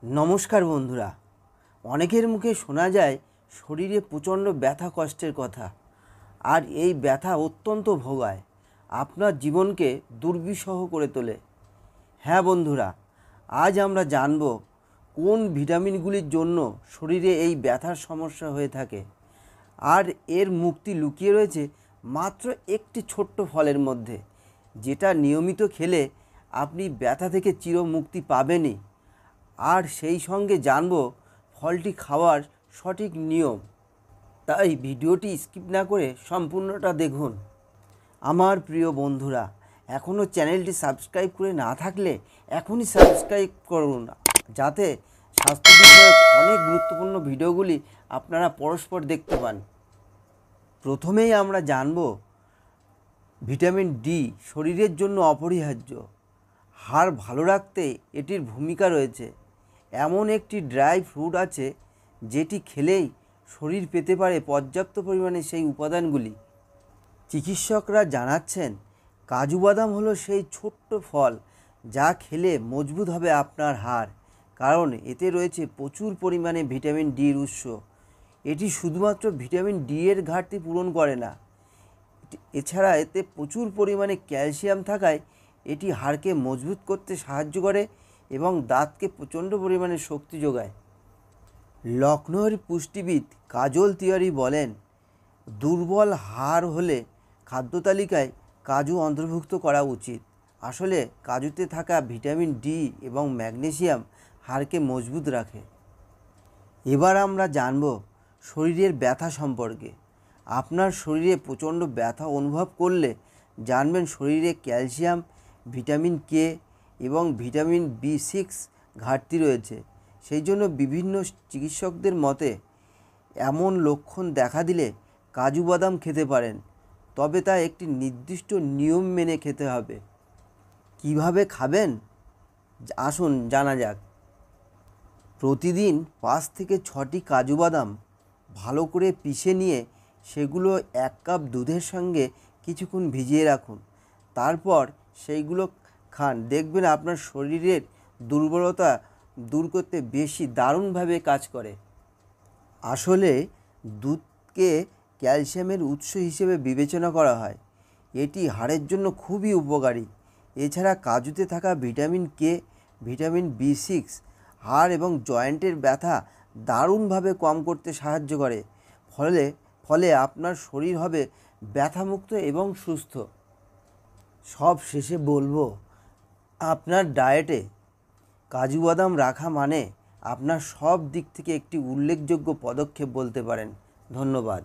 নমস্কার বন্ধুরা, অনেকের মুখে শোনা যায় শরীরে প্রচণ্ড ব্যথা কষ্টের কথা। আর এই ব্যথা অত্যন্ত ভোগায়, আপনার জীবনকে দুর্বিষহ করে তোলে। হ্যাঁ বন্ধুরা, আজ আমরা জানব কোন ভিটামিনগুলির জন্য শরীরে এই ব্যথার সমস্যা হয়ে থাকে। আর এর মুক্তি লুকিয়ে রয়েছে মাত্র একটি ছোট্ট ফলের মধ্যে, যেটা নিয়মিত খেলে আপনি ব্যথা থেকে চিরমুক্তি পাবেনই। আর সেই সঙ্গে জানব ফলটি খাওয়ার সঠিক নিয়ম। তাই ভিডিওটি স্কিপ না করে সম্পূর্ণটা দেখুন। আমার প্রিয় বন্ধুরা, এখনও চ্যানেলটি সাবস্ক্রাইব করে না থাকলে এখনই সাবস্ক্রাইব করুন, যাতে স্বাস্থ্য বিষয়ক অনেক গুরুত্বপূর্ণ ভিডিওগুলি আপনারা পরস্পর দেখতে পান। প্রথমেই আমরা জানব ভিটামিন ডি শরীরের জন্য অপরিহার্য। হাড় ভালো রাখতে এটির ভূমিকা রয়েছে। এমন একটি ড্রাই ফ্রুট আছে যেটি খেলেই শরীর পেতে পারে পর্যাপ্ত পরিমাণে সেই উপাদানগুলি। চিকিৎসকরা জানাচ্ছেন কাজু বাদাম হলো সেই ছোট্ট ফল যা খেলে মজবুত হবে আপনার হাড়, কারণ এতে রয়েছে প্রচুর পরিমাণে ভিটামিন ডির উৎস। এটি শুধুমাত্র ভিটামিন ডি এর ঘাটতি পূরণ করে না, এছাড়া এতে প্রচুর পরিমাণে ক্যালসিয়াম থাকায় এটি হাড়কে মজবুত করতে সাহায্য করে এবং দাঁতকে প্রচণ্ড পরিমাণে শক্তি যোগায়। লখনৌয়ের পুষ্টিবিদ কাজল তিওয়ারি বলেন, দুর্বল হাড় হলে খাদ্য তালিকায় কাজু অন্তর্ভুক্ত করা উচিত। আসলে কাজুতে থাকা ভিটামিন ডি এবং ম্যাগনেসিয়াম হাড়কে মজবুত রাখে। এবার আমরা জানব শরীরের ব্যথা সম্পর্কে। আপনার শরীরে প্রচণ্ড ব্যথা অনুভব করলে জানবেন শরীরে ক্যালসিয়াম, ভিটামিন কে এবং ভিটামিন বি6 ঘাটতি রয়েছে। সেই জন্য বিভিন্ন চিকিৎসকদের মতে এমন লক্ষণ দেখা দিলে কাজু বাদাম খেতে পারেন, তবে তা একটি নির্দিষ্ট নিয়ম মেনে খেতে হবে। কিভাবে খাবেন আসুন জানা যাক। প্রতিদিন 5 থেকে 6টি কাজু বাদাম ভালো করে পিষে নিয়ে সেগুলো 1 কাপ দুধের সঙ্গে কিছুক্ষণ ভিজিয়ে রাখুন। তারপর সেইগুলো খান, দেখবেন আপনার শরীরের দুর্বলতা দূর করতে দারুণভাবে কাজ করে। আসলে দুধকে ক্যালসিয়ামের উৎস হিসেবে বিবেচনা করা হয়। এটি হাড়ের জন্য খুবই উপকারী। এছাড়া কাজুতে থাকা ভিটামিন কে, ভিটামিন বি6 হাড় এবং জয়েন্টের ব্যথা দারুণভাবে কম করতে সাহায্য করে। ফলে আপনার শরীর হবে ব্যথামুক্ত এবং সুস্থ। সব শেষে বলবো, আপনার ডায়েটে কাজু বাদাম রাখা মানে আপনার সব দিক থেকে একটি উল্লেখযোগ্য পদক্ষেপ বলতে পারেন। ধন্যবাদ।